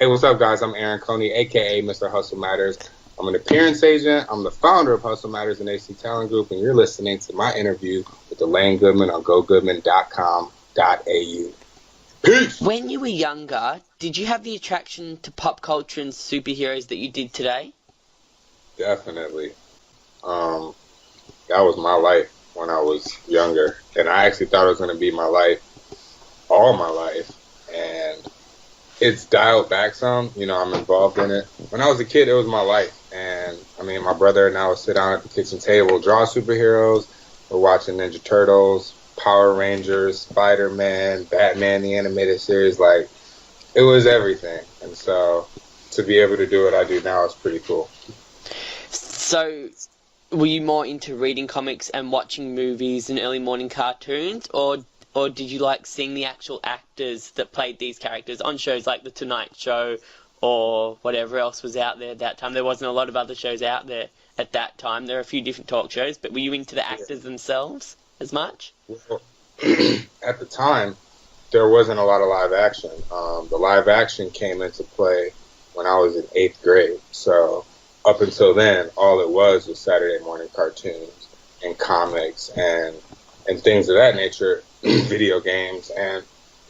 Hey, what's up, guys? I'm Aaron Coney, a.k.a. Mr. Hustle Matters. I'm an appearance agent. I'm the founder of Hustle Matters and AC Talent Group, and you're listening to my interview with Elaine Goodman on GoGoodman.com.au. Peace! When you were younger, did you have the attraction to pop culture and superheroes that you did today? Definitely. That was my life when I was younger, and I actually thought it was going to be my life all my life, and it's dialed back some. You know, I'm involved in it. When I was a kid, it was my life. And, I mean, my brother and I would sit down at the kitchen table, draw superheroes. We're watching Ninja Turtles, Power Rangers, Spider-Man, Batman, the animated series. Like, it was everything. And so to be able to do what I do now is pretty cool. So, were you more into reading comics and watching movies and early morning cartoons, or did you like seeing the actual actors that played these characters on shows like The Tonight Show or whatever else was out there at that time? There wasn't a lot of other shows out there at that time. There are a few different talk shows, but were you into the actors themselves as much? Well, at the time, there wasn't a lot of live action. The live action came into play when I was in 8th grade. So up until then, all it was Saturday morning cartoons and comics and things of that nature, video games. And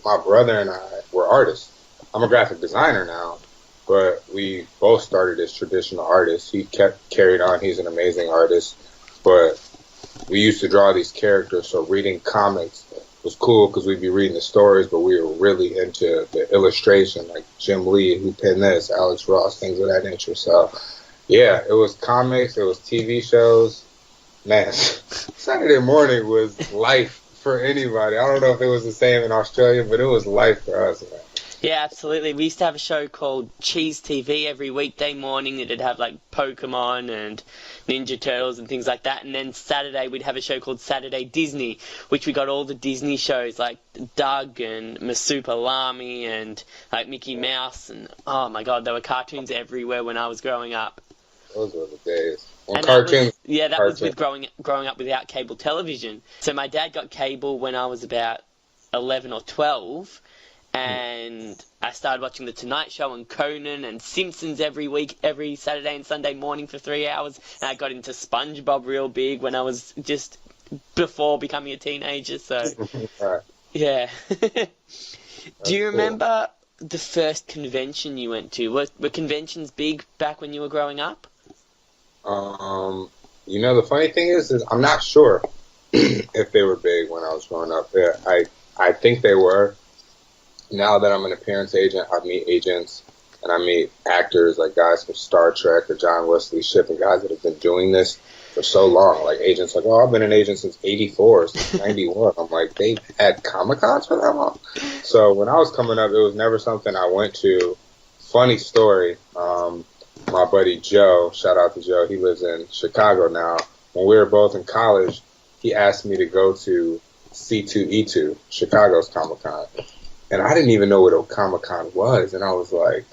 my brother and I were artists. I'm a graphic designer now, but we both started as traditional artists. He carried on. He's an amazing artist. But we used to draw these characters, so reading comics was cool because we'd be reading the stories, but we were really into the illustration, like Jim Lee, who penned this, Alex Ross, things of that nature. So, yeah, it was comics, it was TV shows. Man, Saturday morning was life for anybody. I don't know if it was the same in Australia, but it was life for us, man. Yeah, absolutely. We used to have a show called Cheese TV every weekday morning that'd have like Pokemon and Ninja Turtles and things like that. And then Saturday we'd have a show called Saturday Disney, which we got all the Disney shows like Doug and Masupalami and like Mickey Mouse. And oh my God, there were cartoons everywhere when I was growing up. Those were the days. And that was with growing up without cable television. So my dad got cable when I was about 11 or 12. And I started watching The Tonight Show and Conan and Simpsons every Saturday and Sunday morning for 3 hours. And I got into SpongeBob real big when I was just before becoming a teenager. So, yeah. Do you remember the first convention you went to? Were conventions big back when you were growing up? You know, the funny thing is I'm not sure if they were big when I was growing up. Yeah, I think they were. Now that I'm an appearance agent, I meet agents and I meet actors like guys from Star Trek or John Wesley Shipp and guys that have been doing this for so long. Like agents like, oh, I've been an agent since 84, since 91. I'm like, they've had Comic-Cons for that long? So when I was coming up, it was never something I went to. Funny story, my buddy Joe, shout out to Joe, he lives in Chicago now. When we were both in college, he asked me to go to C2E2, Chicago's Comic-Con. And I didn't even know what a Comic-Con was. And I was like,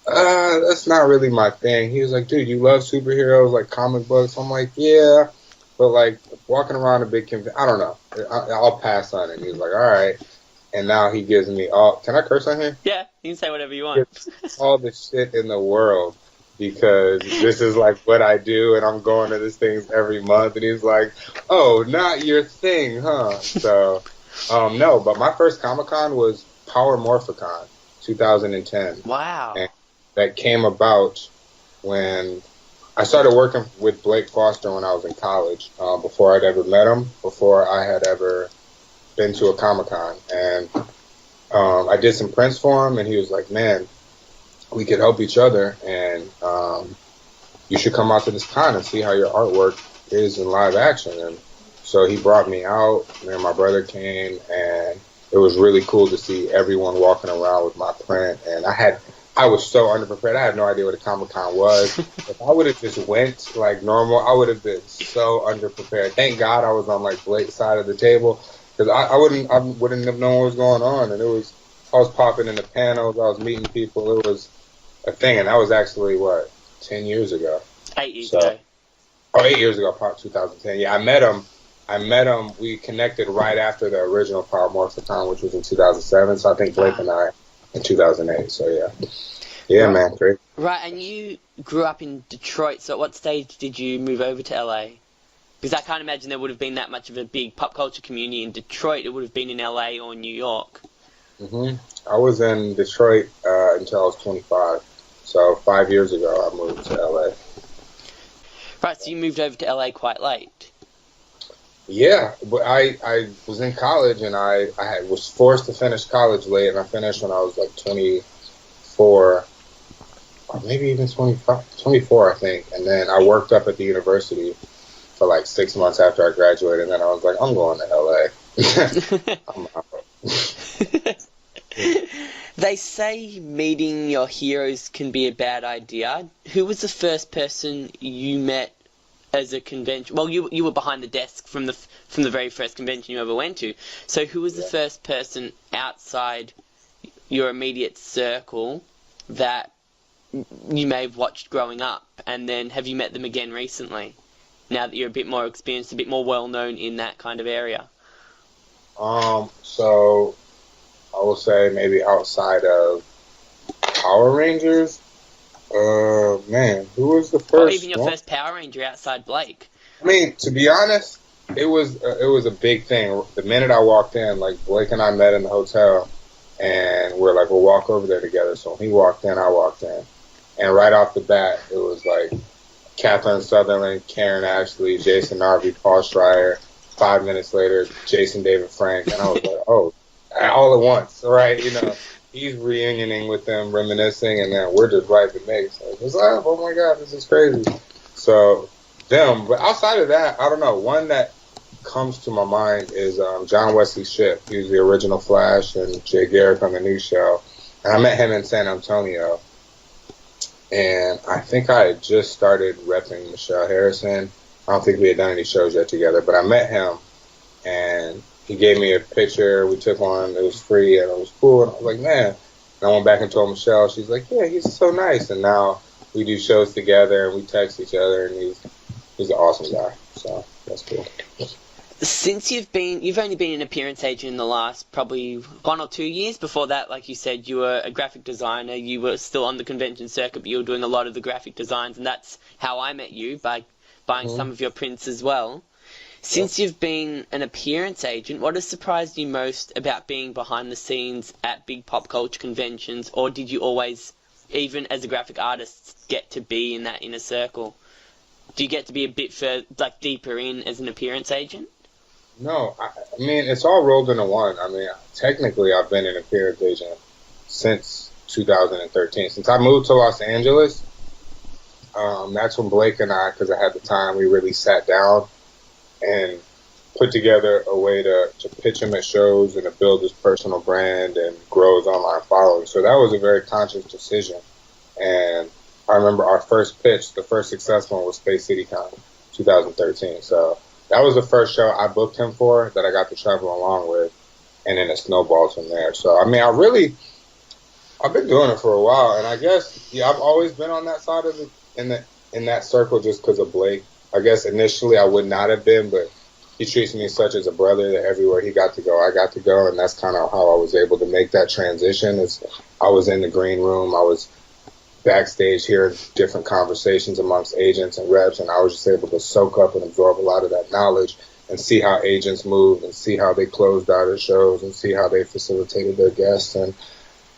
that's not really my thing. He was like, dude, you love superheroes, like comic books? I'm like, yeah. But like walking around a big convention, I don't know. I'll pass on it. He was like, all right. And now he gives me all, can I curse on here? Yeah, you can say whatever you want. All the shit in the world because this is like what I do and I'm going to these things every month. And he's like, oh, not your thing, huh? So... no, but my first Comic-Con was Power Morphicon, 2010. Wow. And that came about when I started working with Blake Foster when I was in college, before I'd ever met him, before I had ever been to a Comic-Con. And I did some prints for him, and he was like, man, we could help each other, and you should come out to this con and see how your artwork is in live action. And so he brought me out, and then my brother came, and it was really cool to see everyone walking around with my print. And I was so underprepared. I had no idea what a Comic-Con was. If I would have just went like normal, I would have been so underprepared. Thank God I was on like Blake's side of the table because I wouldn't have known what was going on. And I was popping in the panels, I was meeting people. It was a thing, and that was actually 10 years ago. 8 years ago. 8 years ago, probably 2010. Yeah, I met him. We connected right after the original Power Morphicon, which was in 2007. So I think Blake and I in 2008. So yeah. Yeah, right. man, great. Right, and you grew up in Detroit, so at what stage did you move over to LA? Because I can't imagine there would have been that much of a big pop culture community in Detroit. It would have been in LA or New York. I was in Detroit until I was 25. So 5 years ago, I moved to LA. Right, so you moved over to LA quite late. Yeah, but I was in college and was forced to finish college late, and I finished when I was like 24, or maybe even 25, 24, I think. And then I worked up at the university for like 6 months after I graduated, and then I was like, I'm going to LA. I'm out. They say meeting your heroes can be a bad idea. Who was the first person you met as a convention? Well, you were behind the desk from the very first convention you ever went to. So who was the first person outside your immediate circle that you may have watched growing up? And then have you met them again recently, now that you're a bit more experienced, a bit more well-known in that kind of area? So I will say maybe outside of Power Rangers. Man, who was the first? Or even your one? first Power Ranger outside Blake. I mean, to be honest, it was a big thing. The minute I walked in, like Blake and I met in the hotel, and we're like, we'll walk over there together. So when he walked in, I walked in, and right off the bat, it was like Catherine Sutherland, Karen Ashley, Jason Narvy, Paul Schrier. 5 minutes later, Jason David Frank, and I was like, oh, all at once, right? He's reunioning with them, reminiscing, and then we're just right in the mix. So it was like, oh my God, this is crazy. So them, but outside of that, I don't know. One that comes to my mind is John Wesley Shipp. He was the original Flash and Jay Garrick on the new show. And I met him in San Antonio. And I think I had just started repping Michelle Harrison. I don't think we had done any shows yet together, but I met him, and he gave me a picture. We took one. It was free, and it was cool. And I was like, man. And I went back and told Michelle. She's like, yeah, he's so nice. And now we do shows together, and we text each other, and he's an awesome guy. So that's cool. Since you've only been an appearance agent in the last probably 1 or 2 years. Before that, like you said, you were a graphic designer. You were still on the convention circuit, but you were doing a lot of the graphic designs, and that's how I met you, by buying some of your prints as well. Since you've been an appearance agent, what has surprised you most about being behind the scenes at big pop culture conventions, or did you always, even as a graphic artist, get to be in that inner circle? Do you get to be a bit deeper in as an appearance agent? No, I mean, it's all rolled into one. I mean, technically, I've been an appearance agent since 2013. Since I moved to Los Angeles, that's when Blake and I, because I had the time, we really sat down and put together a way to pitch him at shows and to build his personal brand and grow his online following. So that was a very conscious decision. And I remember our first pitch, the first successful one was Space City Con, 2013. So that was the first show I booked him for that I got to travel along with, and then it snowballed from there. So, I mean, I've been doing it for a while, and I guess, I've always been on that side of in that circle just because of Blake. I guess initially I would not have been, but he treats me such as a brother that everywhere he got to go, I got to go, and that's kind of how I was able to make that transition. Is I was in the green room, I was backstage hearing different conversations amongst agents and reps, and I was just able to soak up and absorb a lot of that knowledge and see how agents moved and see how they closed out their shows and see how they facilitated their guests. And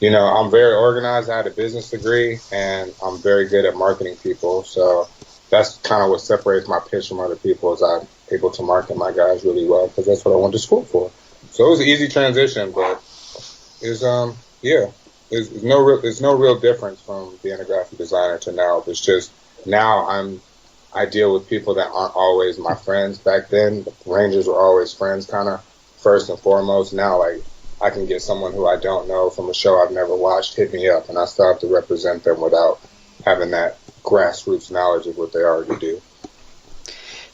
I'm very organized. I had a business degree, and I'm very good at marketing people. So that's kind of what separates my pitch from other people, is I'm able to market my guys really well because that's what I went to school for. So it was an easy transition, but there's no real difference from being a graphic designer to now. It's just now I deal with people that aren't always my friends. Back then, the Rangers were always friends, kind of first and foremost. Now, like, I can get someone who I don't know from a show I've never watched hit me up, and I still have to represent them without having that grassroots knowledge of what they already do.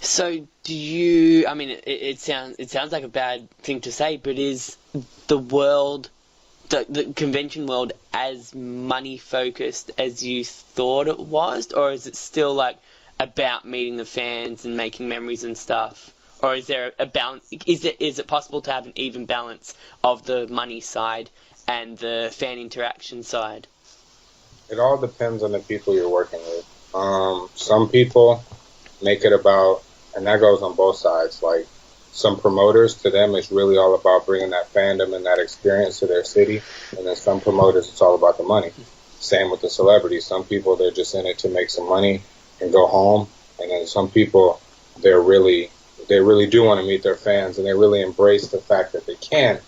So do you, I mean, it sounds like a bad thing to say, but is the world, the convention world, as money focused as you thought it was, or is it still like about meeting the fans and making memories and stuff? Or is there a balance? Is it possible to have an even balance of the money side and the fan interaction side? it all depends on the people you're working with. Some people make it about, and that goes on both sides. Like some promoters, to them, it's really all about bringing that fandom and that experience to their city. And then some promoters, it's all about the money. Same with the celebrities. Some people, they're just in it to make some money and go home. And then some people, they really do want to meet their fans, and they really embrace the fact that they can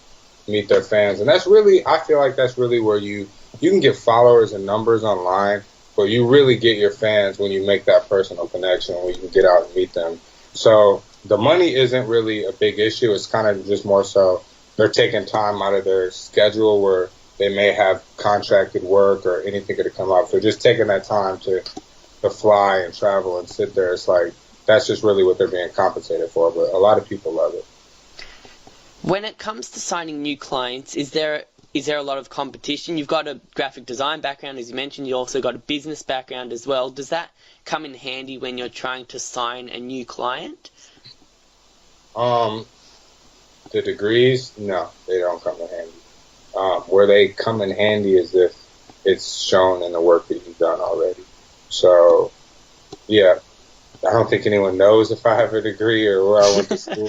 meet their fans. And that's really, I feel like that's really where you can get followers and numbers online, but you really get your fans when you make that personal connection, when you can get out and meet them. So the money isn't really a big issue. It's kind of just more so they're taking time out of their schedule where they may have contracted work or anything could come up. So just taking that time to fly and travel and sit there, it's like that's just really what they're being compensated for. But a lot of people love it. When it comes to signing new clients, is there a lot of competition? You've got a graphic design background, as you mentioned. You also got a business background as well. Does that come in handy when you're trying to sign a new client? The degrees, no, they don't come in handy. Where they come in handy is if it's shown in the work that you've done already. So, yeah, I don't think anyone knows if I have a degree or where I went to school.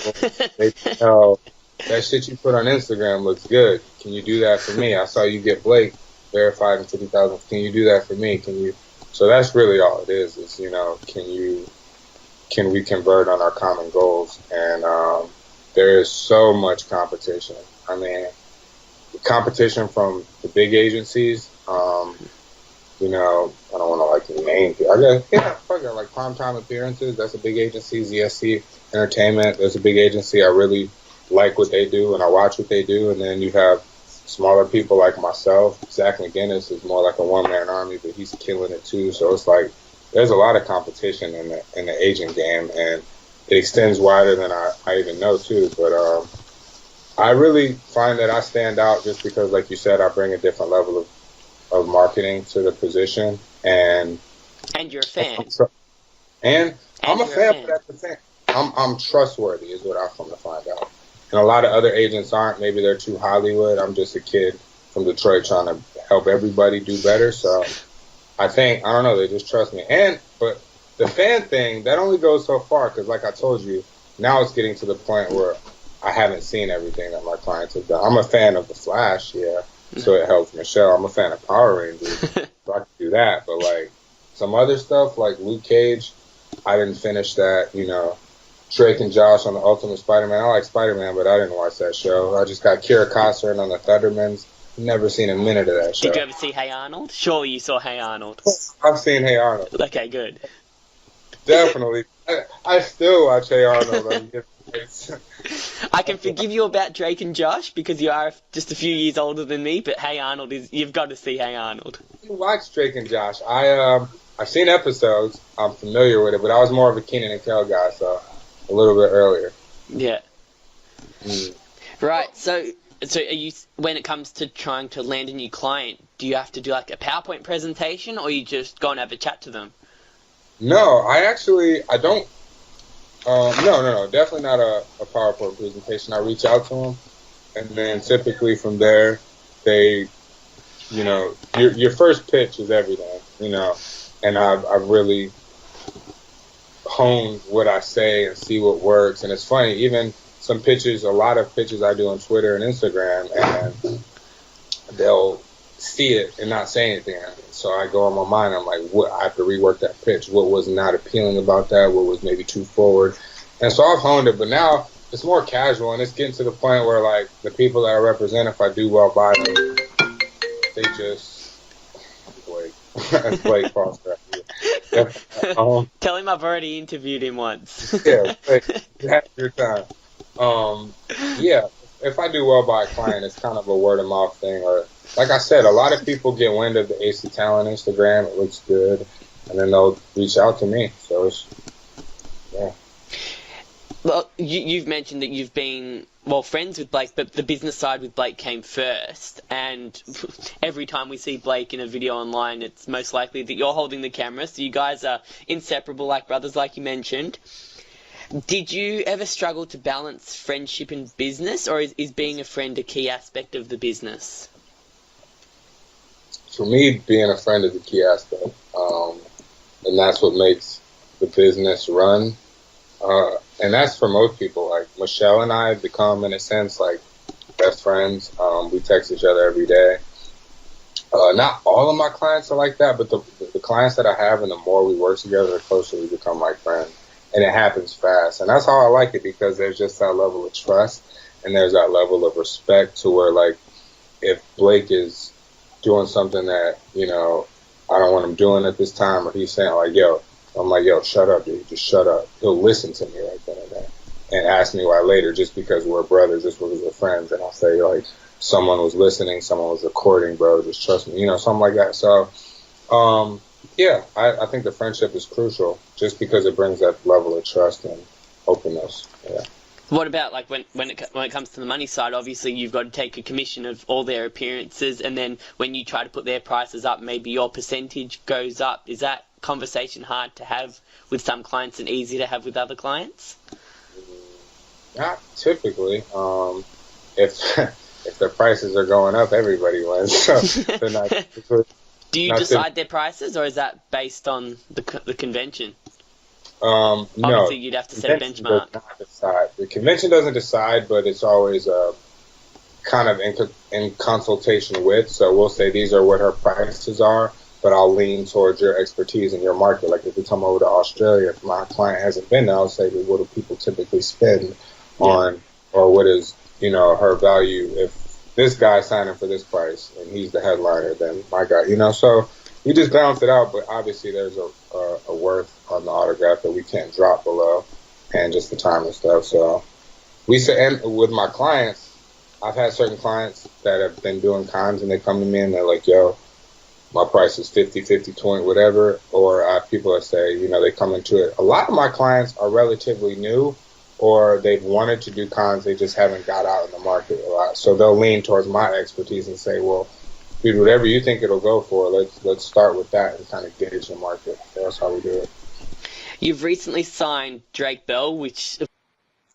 They know that shit you put on Instagram looks good. Can you do that for me? I saw you get Blake verified in 50,000. Can you do that for me? Can you? So that's really all it is. Is can we convert on our common goals? And there is so much competition. I mean, competition from the big agencies. I don't want to name people. Fuck it, like Primetime Appearances. That's a big agency. ZSC Entertainment. That's a big agency. I really like what they do, and I watch what they do. And then you have smaller people like myself. Zach McGinnis is more like a one-man army, but he's killing it too. So it's like there's a lot of competition in the agent game, and it extends wider than I even know too. But I really find that I stand out just because, like you said, I bring a different level of marketing to the position, and you're a fan. I'm a fan, but at the same, I'm trustworthy is what I've come to find out. And a lot of other agents aren't. Maybe they're too Hollywood. I'm just a kid from Detroit trying to help everybody do better. So I don't know, they just trust me. But the fan thing, that only goes so far because, like I told you, now it's getting to the point where I haven't seen everything that my clients have done. I'm a fan of The Flash, yeah, so it helps Michelle. I'm a fan of Power Rangers, so I can do that. But, like, some other stuff, like Luke Cage, I didn't finish that, Drake and Josh on the Ultimate Spider-Man. I like Spider-Man, but I didn't watch that show. I just got Kira Costner on the Thundermans. Never seen a minute of that show. Did you ever see Hey Arnold? Surely you saw Hey Arnold. I've seen Hey Arnold. Okay, good. Definitely. I still watch Hey Arnold. I can forgive you about Drake and Josh because you are just a few years older than me, but Hey Arnold you've got to see Hey Arnold. You watch Drake and Josh. I've seen episodes. I'm familiar with it, but I was more of a Kenan and Kel guy, so a little bit earlier. Yeah. Right. So are you, when it comes to trying to land a new client, do you have to do like a PowerPoint presentation, or you just go and have a chat to them? No, I don't. No, definitely not a PowerPoint presentation. I reach out to them, and then typically from there, they, your first pitch is everything, and I've really honed what I say and see what works. And it's funny, even some pitches, a lot of pitches I do on Twitter and Instagram, and they'll see it and not say anything. So I go on my mind, I'm like, I have to rework that pitch. What was not appealing about that? What was maybe too forward? And so I've honed it, but now it's more casual, and it's getting to the point where, like, the people that I represent, if I do well by them, they just Blake. That's Blake Foster. Tell him I've already interviewed him once. Yeah, that's your time. Yeah, if I do well by a client, it's kind of a word of mouth thing, or like I said, a lot of people get wind of the AC Talent Instagram. It looks good, and then they'll reach out to me. So it's, yeah. Well, you've mentioned that you've been, friends with Blake, but the business side with Blake came first. And every time we see Blake in a video online, it's most likely that you're holding the camera. So you guys are inseparable like brothers, like you mentioned. Did you ever struggle to balance friendship and business, or is being a friend a key aspect of the business? for me, being a friend is the key aspect. And that's what makes the business run. And that's for most people. Like, Michelle and I have become, in a sense, like, best friends. We text each other every day. Not all of my clients are like that, but the clients that I have, and the more we work together, the closer we become like friends. And it happens fast. And that's how I like it, because there's just that level of trust and there's that level of respect to where, like, if Blake is doing something that, you know, I don't want him doing at this time, or he's saying, like, yo, I'm like, yo, shut up, dude. Just shut up. He'll listen to me right then and there and ask me why later, just because we're brothers, just because we're friends. And I'll say, like, someone was listening, someone was recording, bro. Just trust me, you know, something like that. So, yeah, I think the friendship is crucial just because it brings that level of trust and openness. Yeah. What about, like, when it comes to the money side? Obviously, you've got to take a commission of all their appearances, and then when you try to put their prices up, maybe your percentage goes up. Is that conversation hard to have with some clients and easy to have with other clients? Not typically. If the prices are going up, everybody wins. So they're not. Do you decide their prices, or is that based on the convention? No. Obviously, you'd have to set a benchmark. Does not decide. The convention doesn't decide, but it's always kind of in consultation with. So we'll say these are what her prices are, but I'll lean towards your expertise in your market. Like, if you come over to Australia, if my client hasn't been there, I'll say, well, what do people typically spend on, or what is, you know, her value? If this guy's signing for this price and he's the headliner, then my guy, you know. So we just balance it out, but obviously there's a worth on the autograph that we can't drop below, and just the time and stuff. So we say, and with my clients, I've had certain clients that have been doing cons, and they come to me and they're like, yo, my price is 50, 20, whatever. Or I have people that say, you know, they come into it. A lot of my clients are relatively new, or they've wanted to do cons, they just haven't got out in the market a lot. So they'll lean towards my expertise and say, well, dude, whatever you think it'll go for, let's start with that and kind of gauge the market. That's how we do it. You've recently signed Drake Bell, which is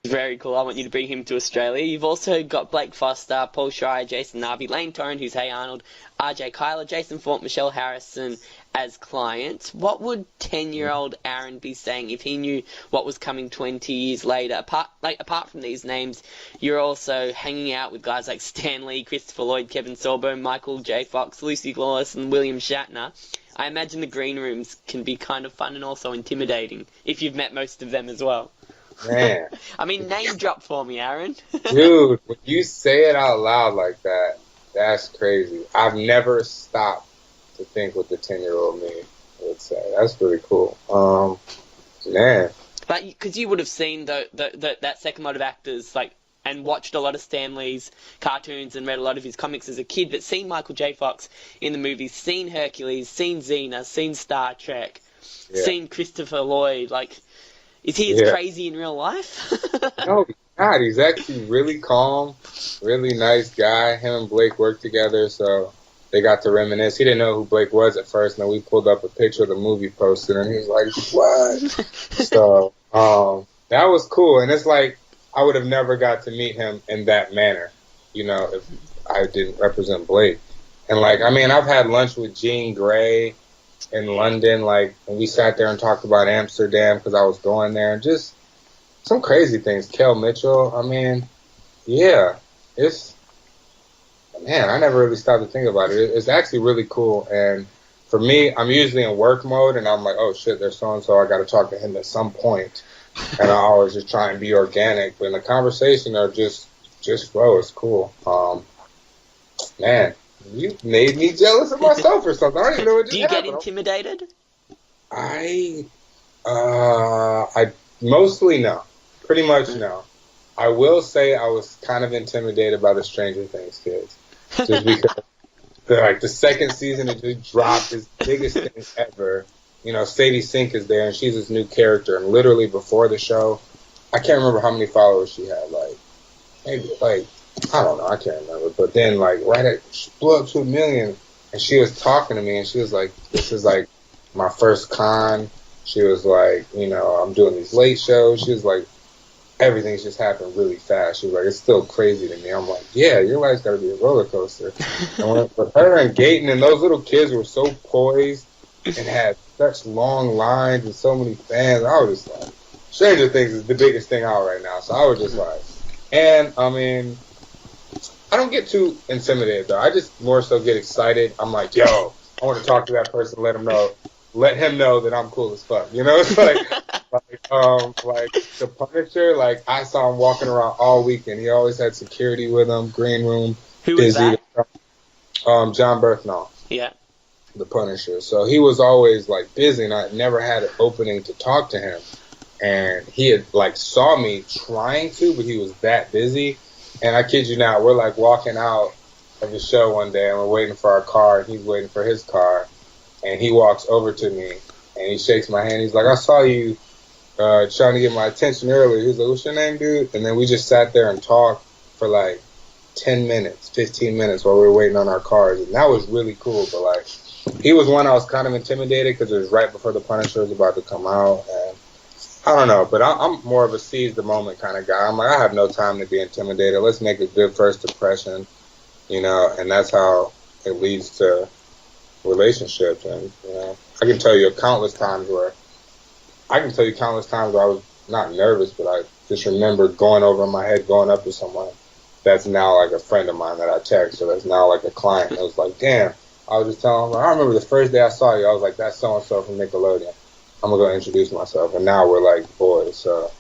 very cool. I want you to bring him to Australia. You've also got Blake Foster, Paul Schrier, Jason Narvy, Lane Toran, who's Hey Arnold, RJ Cyler, Jason Faunt, Michelle Harrison as clients. What would 10-year-old Aaron be saying if he knew what was coming 20 years later? Apart from these names, you're also hanging out with guys like Stan Lee, Christopher Lloyd, Kevin Sorbo, Michael J. Fox, Lucy Lawless, and William Shatner. I imagine the green rooms can be kind of fun and also intimidating, if you've met most of them as well. Man. I mean, name drop for me, Aaron. Dude, when you say it out loud like that, that's crazy. I've never stopped to think what the 10-year-old me would say. That's really cool. Man. But because you would have seen that second lot of actors, like, and watched a lot of Stan Lee's cartoons and read a lot of his comics as a kid, but seen Michael J. Fox in the movies, seen Hercules, seen Xena, seen Star Trek, seen Christopher Lloyd. Like, is he as crazy in real life? No, he's not. He's actually really calm, really nice guy. Him and Blake worked together, so they got to reminisce. He didn't know who Blake was at first, and then we pulled up a picture of the movie poster, and he was like, what? So that was cool. And it's like, I would have never got to meet him in that manner, you know, if I didn't represent Blake. And, like, I mean, I've had lunch with Jean Grey in London, like, and we sat there and talked about Amsterdam because I was going there, and just some crazy things. Kel Mitchell, I mean, yeah, man, I never really stopped to think about it. It's actually really cool. And for me, I'm usually in work mode, and I'm like, oh, shit, there's so-and-so. I got to talk to him at some point. And I always just try and be organic. But in the conversation, or just flow. It's cool. Man, you made me jealous of myself or something. I don't even know what just happened. Do you get intimidated? I mostly no. Pretty much no. I will say I was kind of intimidated by the Stranger Things kids. Just because the second season, it just dropped its biggest thing ever. You know, Sadie Sink is there, and she's this new character. And literally before the show, I can't remember how many followers she had. Like, maybe, like, I don't know. I can't remember. But then, like, she blew up to 1 million. And she was talking to me, and she was like, this is, like, my first con. She was like, you know, I'm doing these late shows. She was like, everything's just happened really fast. She was like, it's still crazy to me. I'm like, yeah, your life's got to be a roller coaster. And with her and Gaten and those little kids were so poised and had such long lines and so many fans, I was just like, Stranger Things is the biggest thing out right now. So I was just like, and I mean, I don't get too intimidated though. I just more so get excited. I'm like, yo, I want to talk to that person, let him know that I'm cool as fuck. You know, it's like the Punisher. Like I saw him walking around all weekend. He always had security with him, green room. Who was that? John Berthnall. Yeah. The Punisher. So he was always like busy, and I never had an opening to talk to him. And he had like saw me trying to, but he was that busy. And I kid you not, we're like walking out of the show one day, and we're waiting for our car, and he's waiting for his car. And he walks over to me, and he shakes my hand. He's like, I saw you trying to get my attention earlier. He's like, what's your name, dude? And then we just sat there and talked for like 10 minutes, 15 minutes while we were waiting on our cars. And that was really cool. But like, he was one I was kind of intimidated because it was right before The Punisher was about to come out. And I don't know, but I'm more of a seize the moment kind of guy. I'm like, I have no time to be intimidated. Let's make a good first impression, you know, and that's how it leads to relationships. And, you know, I can tell you countless times where I was not nervous, but I just remember going over in my head, going up to someone that's now like a friend of mine that I text, so that's now like a client. It was like, damn, I was just telling them, I remember the first day I saw you, I was like, that's so-and-so from Nickelodeon. I'm going to go introduce myself. And now we're like boys. So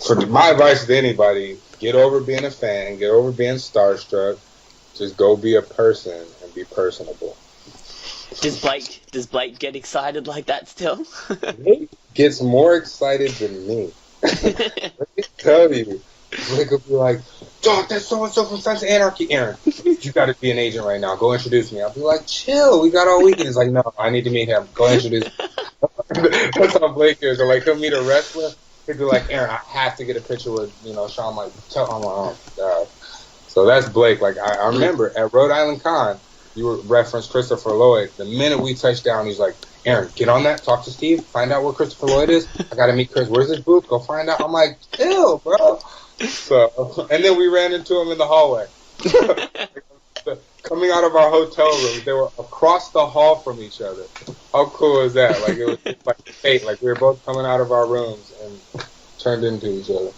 for my advice to anybody, get over being a fan, get over being starstruck. Just go be a person and be personable. Does Blake get excited like that still? Blake gets more excited than me. Let me tell you. Blake will be like, dog, that's so-and-so from Sons of Anarchy. Aaron, you got to be an agent right now. Go introduce me. I'll be like, chill. We got all weekend. He's like, no, I need to meet him. Go introduce me. That's how Blake is. Or like, he'll meet a wrestler. He'll be like, Aaron, I have to get a picture with, you know, Sean. Like, tell him, oh, God. So that's Blake. Like, I remember at Rhode Island Con, you referenced Christopher Lloyd. The minute we touched down, he's like, Aaron, get on that. Talk to Steve. Find out where Christopher Lloyd is. I got to meet Chris. Where's his booth? Go find out. I'm like, chill, bro. So, and then we ran into him in the hallway. Coming out of our hotel room, they were across the hall from each other. How cool is that? Like, it was just like fate. Like, we were both coming out of our rooms and turned into each other.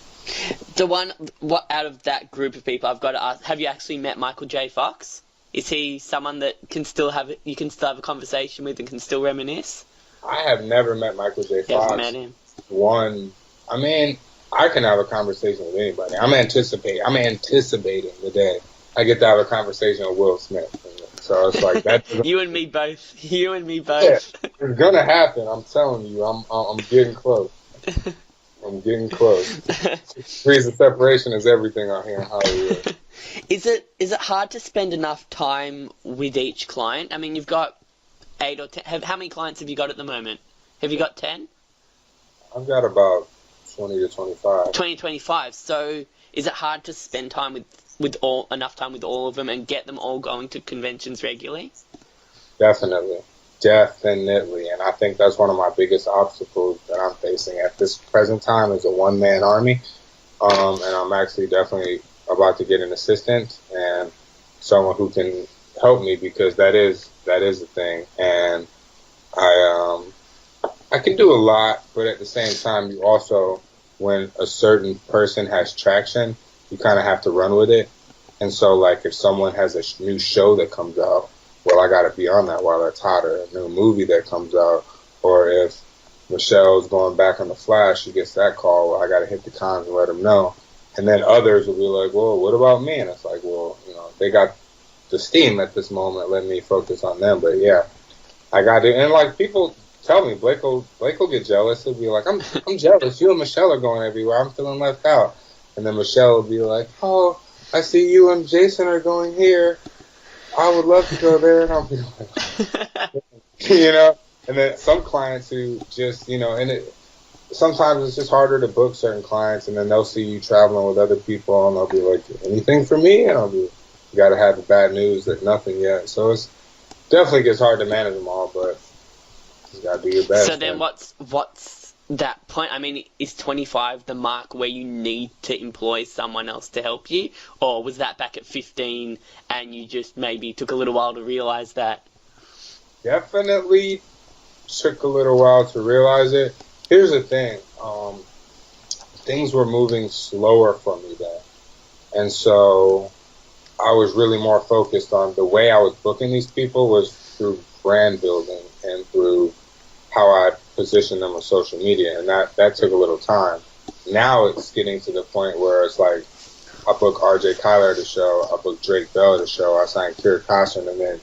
What out of that group of people, I've got to ask, have you actually met Michael J. Fox? Is he someone that you can still have a conversation with and can still reminisce? I have never met Michael J. Fox. You haven't met him? I mean, I can have a conversation with anybody. I'm anticipating the day I get to have a conversation with Will Smith. So it's like that. You and me both. Yeah, it's gonna happen. I'm telling you. I'm getting close. I'm getting close. 6 degrees of separation is everything out here in Hollywood. Is it hard to spend enough time with each client? I mean, you've got 8 or 10. How many clients have you got at the moment? Have you got 10? I've got about 20 to 25. 20, 25. So is it hard to spend time with enough time with all of them and get them all going to conventions regularly? Definitely. And I think that's one of my biggest obstacles that I'm facing at this present time is a one-man army. And I'm actually definitely about to get an assistant and someone who can help me because that is the thing. And I can do a lot, but at the same time, you also, when a certain person has traction, you kind of have to run with it. And so, like, if someone has a new show that comes out, well, I got to be on that while it's hot, or a new movie that comes out. Or if Michelle's going back on The Flash, she gets that call, well, I got to hit the cons and let them know. And then others will be like, well, what about me? And it's like, well, you know, they got the steam at this moment. Let me focus on them. But, yeah, I got to. And, like, people tell me, Blake will get jealous. He'll be like, I'm jealous. You and Michelle are going everywhere. I'm feeling left out. And then Michelle will be like, oh, I see you and Jason are going here. I would love to go there. And I'll be like, you know. And then some clients who just, you know, sometimes it's just harder to book certain clients, and then they'll see you traveling with other people, and they'll be like, anything for me? And I'll be, you got to have the bad news that nothing yet. So it's definitely gets hard to manage them all, but you got to do your best. So then what's that point? I mean, is 25 the mark where you need to employ someone else to help you? Or was that back at 15 and you just maybe took a little while to realise that? Definitely took a little while to realize it. Here's the thing. Things were moving slower for me then. And so I was really more focused on the way I was booking these people was through brand building and through how I positioned them on social media. And that took a little time. Now it's getting to the point where it's like I book RJ Cyler to show, I book Drake Bell to show, I signed Kier Costin, and then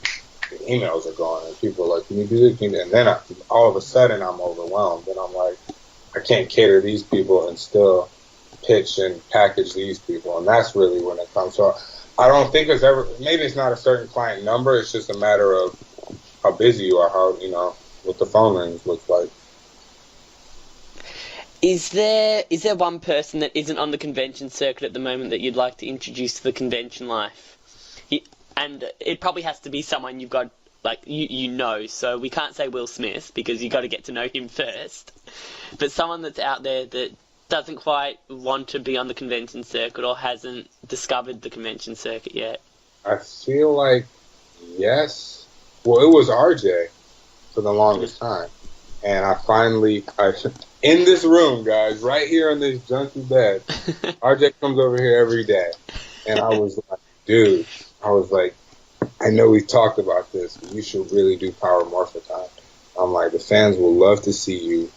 the emails are going and people are like, can you do this? And then all of a sudden I'm overwhelmed and I'm like, I can't cater these people and still pitch and package these people. And that's really when it comes. So I don't think it's ever, maybe it's not a certain client number. It's just a matter of how busy you are, how, what the phone rings looks like. Is there one person that isn't on the convention circuit at the moment that you'd like to introduce to the convention life? And it probably has to be someone you've got, like, so we can't say Will Smith because you got to get to know him first. But someone that's out there that doesn't quite want to be on the convention circuit or hasn't discovered the convention circuit yet. I feel like, yes. Well, it was RJ for the longest time. And I finally, in this room, guys, right here in this junky bed, RJ comes over here every day. And I was like, dude, I know we've talked about this, but you should really do Power Morphin-Time. I'm like, the fans will love to see you.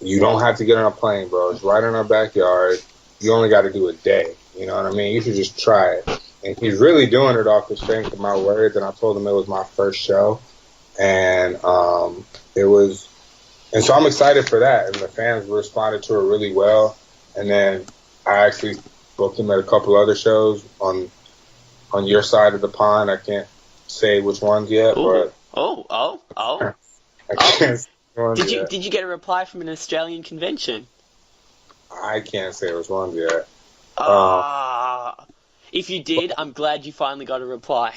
You don't have to get on a plane, bro. It's right in our backyard. You only got to do a day. You know what I mean? You should just try it. And he's really doing it off the strength of my words. And I told him it was my first show. And and so I'm excited for that. And the fans responded to it really well. And then I actually booked him at a couple other shows on your side of the pond. I can't say which ones yet, but I can't say which ones yet. Did you get a reply from an Australian convention? I can't say which ones yet. If you did, I'm glad you finally got a reply.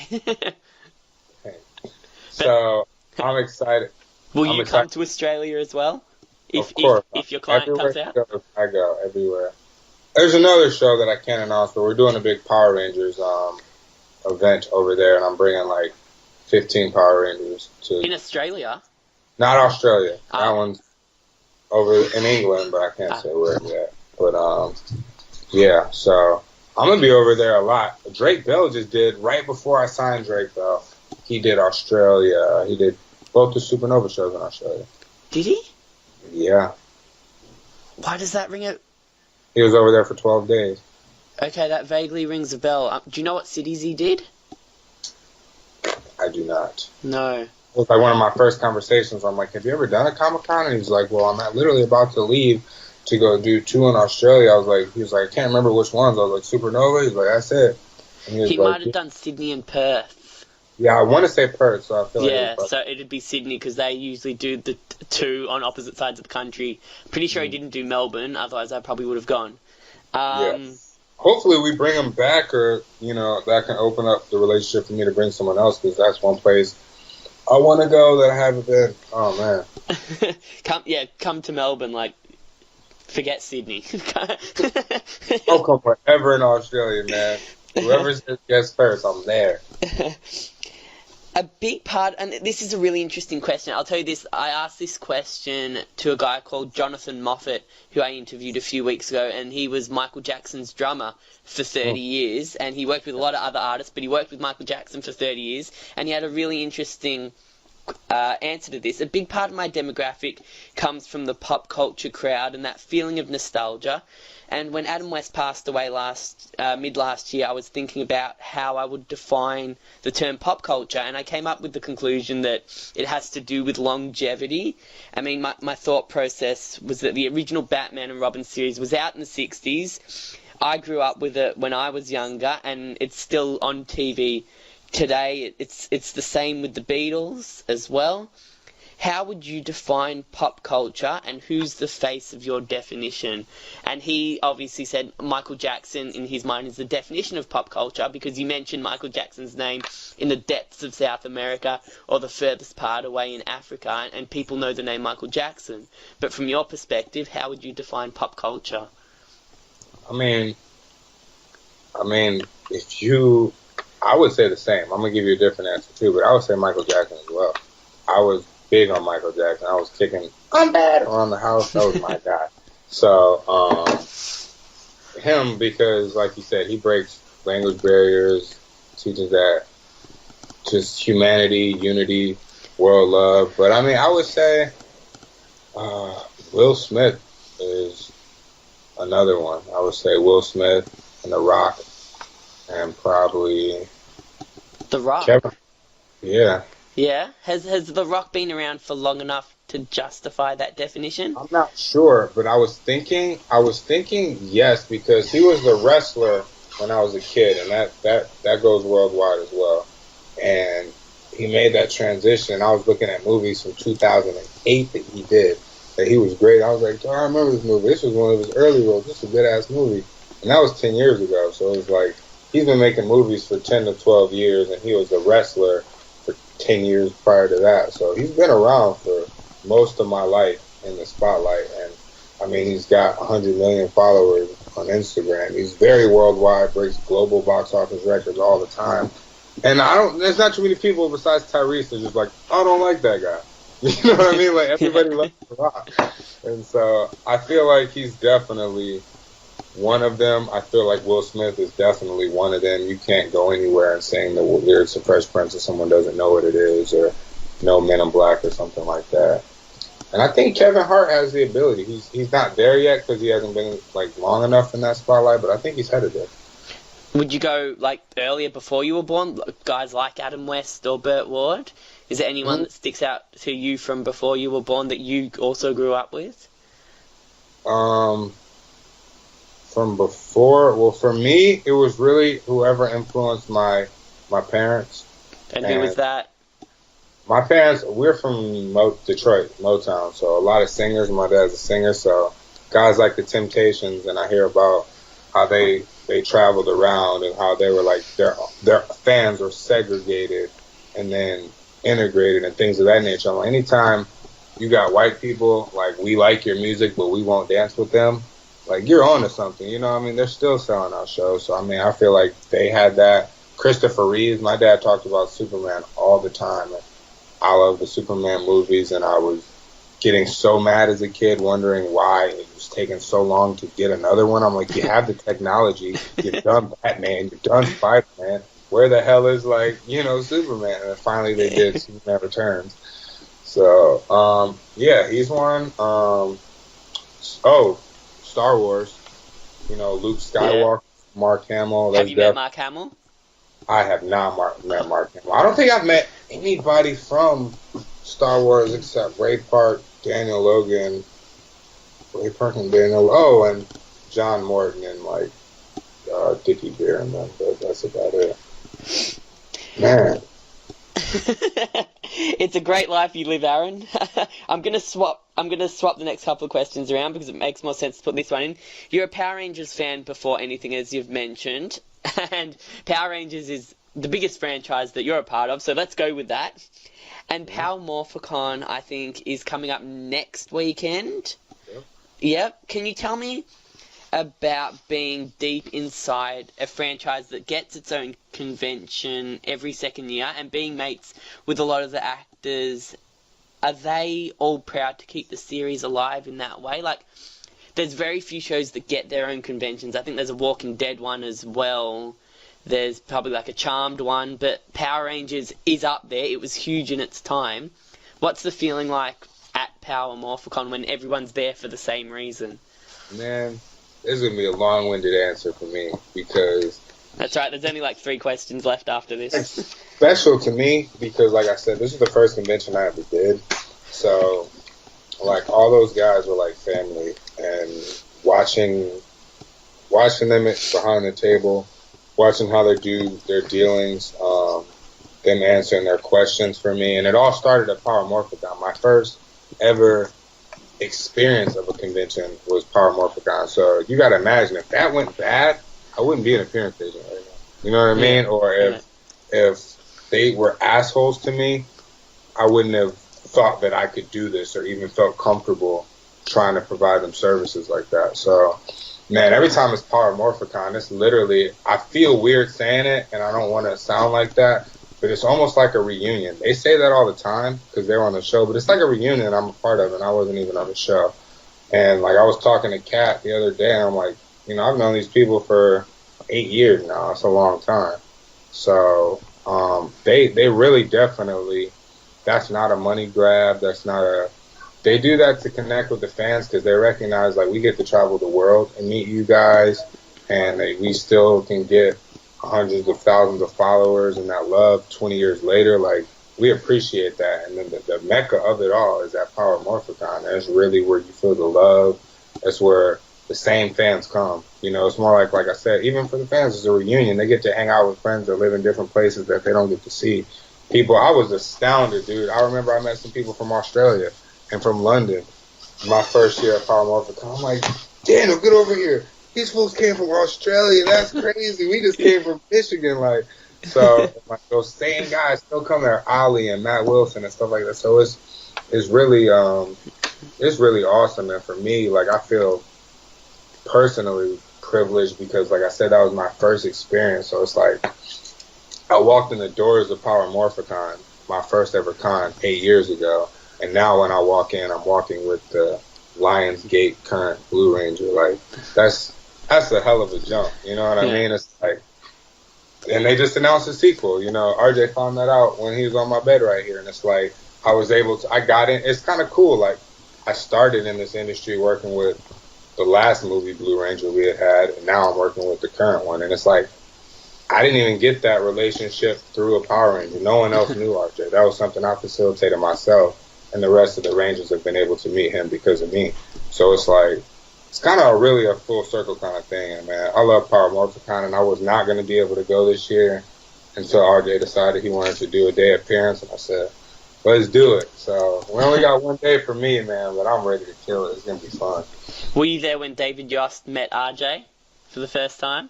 So I'm excited. Will you come to Australia as well? Of course. If your client comes out? I go everywhere. There's another show that I can't announce, but we're doing a big Power Rangers event over there, and I'm bringing like 15 Power Rangers to... In Australia? Not Australia. That one's over in England, but I can't say where yet. But, yeah, so I'm going to be over there a lot. Drake Bell just did, right before I signed Drake Bell, he did Australia. He did both the Supernova shows in Australia. Did he? Yeah. Why does that ring a... He was over there for 12 days. Okay, that vaguely rings a bell. Do you know what cities he did? I do not. No. It was like one of my first conversations. I'm like, have you ever done a Comic-Con? And he's like, well, I'm literally about to leave to go do 2 in Australia. He was like, I can't remember which ones. I was like, Supernova? He's like, that's it. He might have done Sydney and Perth. Yeah, I want to say Perth, so I feel like so it'd be Sydney because they usually do the 2 on opposite sides of the country. Pretty sure he didn't do Melbourne, otherwise I probably would have gone. Yes. Hopefully we bring him back, or that can open up the relationship for me to bring someone else, because that's one place I want to go that I haven't been. Oh man. Come to Melbourne. Like, forget Sydney. I'll come wherever in Australia, man. Whoever says yes first, I'm there. A big part, and this is a really interesting question. I'll tell you this, I asked this question to a guy called Jonathan Moffat, who I interviewed a few weeks ago, and he was Michael Jackson's drummer for 30 years, and he worked with a lot of other artists, but he worked with Michael Jackson for 30 years, and he had a really interesting answer to this. A big part of my demographic comes from the pop culture crowd and that feeling of nostalgia. And when Adam West passed away mid last year, I was thinking about how I would define the term pop culture, and I came up with the conclusion that it has to do with longevity. I mean, my thought process was that the original Batman and Robin series was out in the 60s. I grew up with it when I was younger, and it's still on TV today. It's the same with the Beatles as well. how would you define pop culture, and who's the face of your definition? And he obviously said Michael Jackson, in his mind, is the definition of pop culture, because you mentioned Michael Jackson's name in the depths of South America, or the furthest part away in Africa, and people know the name Michael Jackson. But from your perspective, how would you define pop culture? I mean, I would say the same. I'm gonna give you a different answer too, but I would say Michael Jackson as well. I was big on Michael Jackson. I was kicking "I'm bad" around the house. That was my guy. So him, because like you said, he breaks language barriers, teaches that just humanity, unity, world love. But I mean, I would say Will Smith is another one. I would say Will Smith and The Rock, and probably The Rock. Kevin. Yeah. Yeah? Has The Rock been around for long enough to justify that definition? I'm not sure, but I was thinking yes, because he was the wrestler when I was a kid, and that goes worldwide as well. And he made that transition. I was looking at movies from 2008 that he did, that he was great. I was like, oh, I remember this movie. This was one of his early roles. This is a good-ass movie. And that was 10 years ago, so it was like, he's been making movies for 10 to 12 years, and he was a wrestler for 10 years prior to that. So he's been around for most of my life in the spotlight. And, I mean, he's got 100 million followers on Instagram. He's very worldwide, breaks global box office records all the time. And there's not too many people besides Tyrese that just like, I don't like that guy. You know what I mean? Like, everybody loves The Rock. And so I feel like he's definitely one of them. I feel like Will Smith is definitely one of them. You can't go anywhere and sing the lyrics of Fresh Prince if someone doesn't know what it is, or know Men in Black or something like that. And I think Kevin Hart has the ability. He's not there yet because he hasn't been like long enough in that spotlight, but I think he's headed there. Would you go like earlier, before you were born, guys like Adam West or Burt Ward? Is there anyone that sticks out to you from before you were born that you also grew up with? From before, well, for me, it was really whoever influenced my parents. And who was that? My parents, we're from Detroit, Motown, so a lot of singers. My dad's a singer, so guys like the Temptations, and I hear about how they traveled around and how they were like, their fans were segregated and then integrated and things of that nature. Like, anytime you got white people, like, we like your music, but we won't dance with them, like, you're on to something, you know what I mean? They're still selling out shows, so I mean, I feel like they had that. Christopher Reeves, my dad talked about Superman all the time, and I love the Superman movies, and I was getting so mad as a kid, wondering why it was taking so long to get another one. I'm like, you have the technology, you've done Batman, you've done Spider-Man, where the hell is, like, you know, Superman? And finally they did Superman Returns. So, yeah, he's one. Star Wars, you know, Luke Skywalker, yeah. Mark Hamill. Have you met Mark Hamill? I have not met Mark Hamill. I don't think I've met anybody from Star Wars except Ray Park, Daniel Logan, and John Morton, and like Dickie Beer and them. But that's about it. Man. It's a great life you live, Aaron. I'm gonna swap the next couple of questions around because it makes more sense to put this one in. You're a Power Rangers fan before anything, as you've mentioned, and Power Rangers is the biggest franchise that you're a part of, so let's go with that. And Power Morphicon, I think, is coming up next weekend. Yep. Can you tell me about being deep inside a franchise that gets its own convention every second year and being mates with a lot of the actors? Are they all proud to keep the series alive in that way? Like, there's very few shows that get their own conventions. I think there's a Walking Dead one as well. There's probably like a Charmed one, but Power Rangers is up there. It was huge in its time. What's the feeling like at Power Morphicon when everyone's there for the same reason? Man, this is going to be a long-winded answer for me because... That's right, there's only like 3 questions left after this. It's special to me because, like I said, this is the first convention I ever did. So, like, all those guys were like family, and watching them behind the table, watching how they do their dealings, them answering their questions for me. And it all started at Power Morphicon. My first ever experience of a convention was Power Morphicon. So you got to imagine, if that went bad, I wouldn't be an appearance agent right now. You know what I mean? Or if they were assholes to me, I wouldn't have thought that I could do this or even felt comfortable trying to provide them services like that. So, man, every time it's Power Morphicon, it's literally, I feel weird saying it, and I don't want to sound like that, but it's almost like a reunion. They say that all the time because they were on the show, but it's like a reunion I'm a part of, and I wasn't even on the show. And, like, I was talking to Kat the other day, and I'm like, you know, I've known these people for 8 years now. It's a long time. So they really definitely, that's not a money grab. That's not a, they do that to connect with the fans because they recognize, like, we get to travel the world and meet you guys, and we still can get hundreds of thousands of followers and that love 20 years later. Like, we appreciate that. And then the mecca of it all is at Power Morphicon. That's really where you feel the love. That's where the same fans come. You know, it's more like I said, even for the fans, it's a reunion. They get to hang out with friends that live in different places that they don't get to see. People, I was astounded, dude. I remember I met some people from Australia and from London my first year at Power Morphicon. I'm like, Daniel, get over here. These fools came from Australia. That's crazy. We just came from Michigan. Like, so like, those same guys still come there, Ali and Matt Wilson and stuff like that. So it's really awesome. And for me, like, I feel personally privileged because, like I said, that was my first experience. So it's like I walked in the doors of Power Morphicon, my first ever con, 8 years ago. And now when I walk in, I'm walking with the Lionsgate current Blue Ranger. Like, that's a hell of a jump. You know what I mean? It's like, and they just announced a sequel. You know, RJ found that out when he was on my bed right here. And it's like, I got in. It's kind of cool. Like, I started in this industry working with the last movie Blue Ranger we had, and now I'm working with the current one. And it's like, I didn't even get that relationship through a Power Ranger. No one else knew RJ. That was something I facilitated myself, and the rest of the Rangers have been able to meet him because of me. So it's like, it's kind of really a full circle kind of thing. And, man, I love Power Morphicon, and I was not going to be able to go this year until RJ decided he wanted to do a day appearance, and I said, let's do it. So we only got one day for me, man, but I'm ready to kill it. It's going to be fun. Were you there when David Yost met RJ for the first time?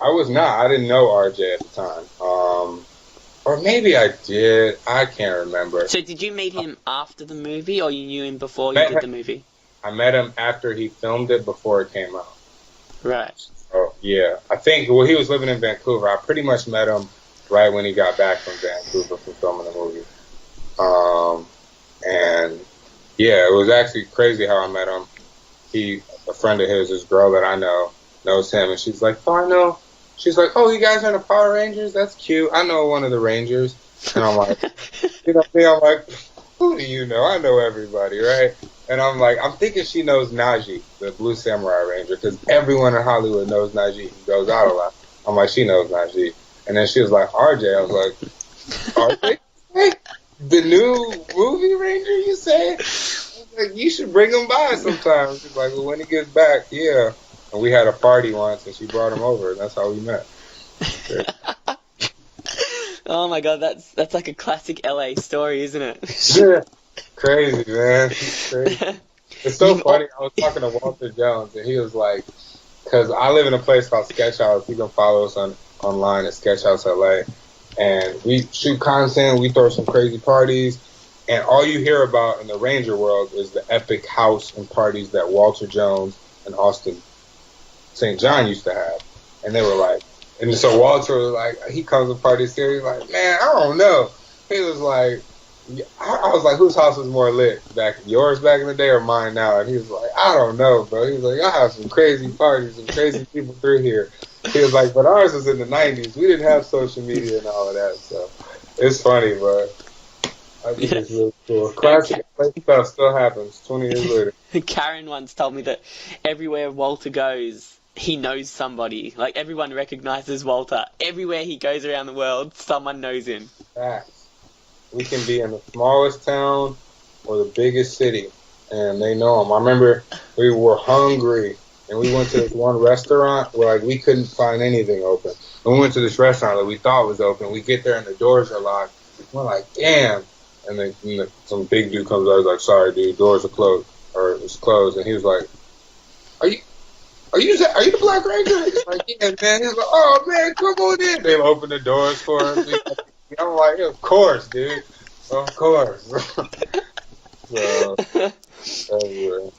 I was not. I didn't know RJ at the time. Or maybe I did. I can't remember. So did you meet him after the movie, or you knew him before you did the movie? I met him after he filmed it, before it came out. Right. Oh, yeah. I think, well, he was living in Vancouver. I pretty much met him right when he got back from Vancouver from filming the movie. And, yeah, it was actually crazy how I met him. A friend of his, this girl that I know, knows him, and she's like, oh, I know. She's like, oh, you guys are in the Power Rangers? That's cute. I know one of the Rangers. And I'm like, you know me? I'm like, who do you know? I know everybody, right? And I'm like, I'm thinking she knows Najee, the Blue Samurai Ranger, because everyone in Hollywood knows Najee. He goes out a lot. I'm like, she knows Najee. And then she was like, RJ. I was like, RJ? Hey, the new movie Ranger, you say? I was like, you should bring him by sometime. She's like, well, when he gets back, yeah. And we had a party once, and she brought him over, and that's how we met. Yeah. Oh my god, that's like a classic LA story, isn't it? Yeah. Crazy, man. Crazy. It's so funny. I was talking to Walter Jones, and he was like, because I live in a place called Sketch House. You can follow us online at Sketch House LA. And we shoot content, we throw some crazy parties, and all you hear about in the Ranger world is the epic house and parties that Walter Jones and Austin St. John used to have. And they were like, and so Walter was like, he comes to parties here, he's like, man, I don't know. He was like, I was like, whose house was more lit? Yours back in the day or mine now? And he was like, I don't know, bro. He was like, I have some crazy parties, some crazy people through here. He was like, but ours was in the 90s. We didn't have social media and all of that, so it's funny, but I think it's really cool. Classic stuff still happens 20 years later. Karen once told me that everywhere Walter goes, he knows somebody. Like, everyone recognizes Walter. Everywhere he goes around the world, someone knows him. Facts. We can be in the smallest town or the biggest city, and they know him. I remember we were hungry, and we went to this one restaurant where, like, we couldn't find anything open. And we went to this restaurant that we thought was open. We get there and the doors are locked. We're like, damn. And then some big dude comes out. He's like, sorry, dude, doors are closed, or it's closed. And he was like, are you the Black Ranger? He's like, yeah, man. He's like, oh man, come on in. They open the doors for him. I'm like, yeah, of course, dude, of course. So,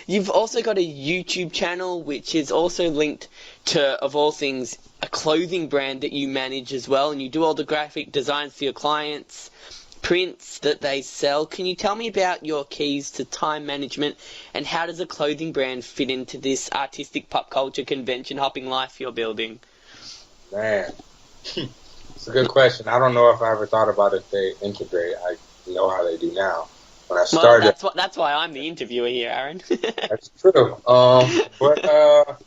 you've also got a YouTube channel which is also linked to, of all things, a clothing brand that you manage as well, and you do all the graphic designs for your clients, prints that they sell. Can you tell me about your keys to time management, and how does a clothing brand fit into this artistic pop culture convention hopping life you're building? Man, it's a good question. I don't know if I ever thought about if they integrate. I know how they do now. When I started, well, that's why I'm the interviewer here, Aaron. That's true. But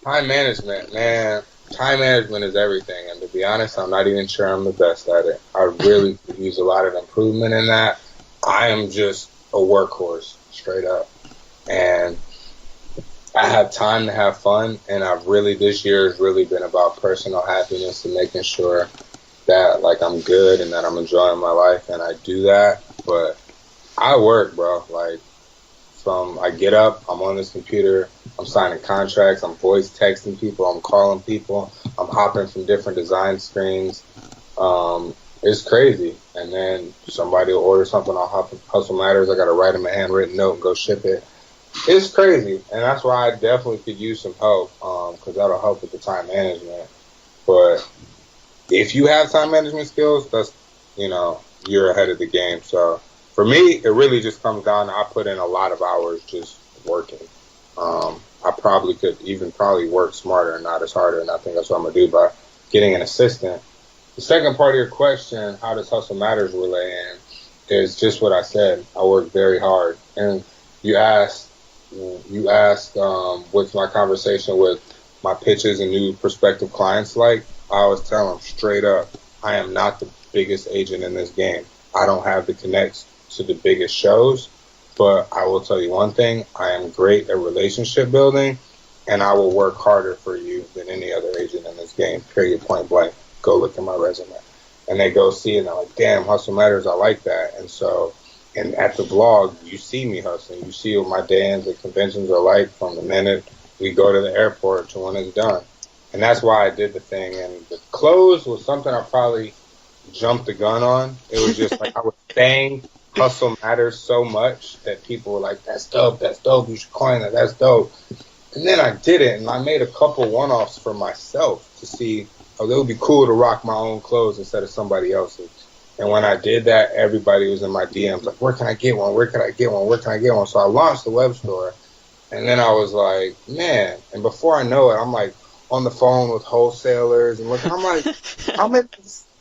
time management, man. Time management is everything, and to be honest, I'm not even sure I'm the best at it. I really could use a lot of improvement in that. I am just a workhorse, straight up, and I have time to have fun, and this year has really been about personal happiness and making sure that, like, I'm good and that I'm enjoying my life, and I do that, but I work, bro. Like, I get up, I'm on this computer, I'm signing contracts, I'm voice texting people, I'm calling people, I'm hopping from different design screens. It's crazy. And then somebody will order something on Hustle Matters, I got to write them a handwritten note and go ship it. It's crazy, and that's why I definitely could use some help, because that'll help with the time management. But if you have time management skills, that's, you're ahead of the game. So for me, it really just comes down to I put in a lot of hours just working. I probably could even work smarter and not as harder, and I think that's what I'm going to do by getting an assistant. The second part of your question, how does Hustle Matters relay in, is just what I said. I work very hard. And you asked what's my conversation with my pitches and new prospective clients like. I always tell them straight up, I am not the biggest agent in this game. I don't have the connects to the biggest shows, but I will tell you one thing, I am great at relationship building, and I will work harder for you than any other agent in this game, period, point blank. Go look at my resume. And they go see it, and they're like, damn, Hustle Matters, I like that. And so, and at the blog, you see me hustling. You see what my day-ins at conventions are like from the minute we go to the airport to when it's done. And that's why I did the thing. And the clothes was something I probably jumped the gun on. It was just like I was saying Hustle Matters so much that people were like, that's dope, you should coin that, that's dope. And then I did it, and I made a couple one-offs for myself to see, it would be cool to rock my own clothes instead of somebody else's. And when I did that, everybody was in my DMs like, where can I get one? Where can I get one? Where can I get one? So I launched the web store, and then I was like, man. And before I know it, I'm like on the phone with wholesalers, and I'm like, I'm in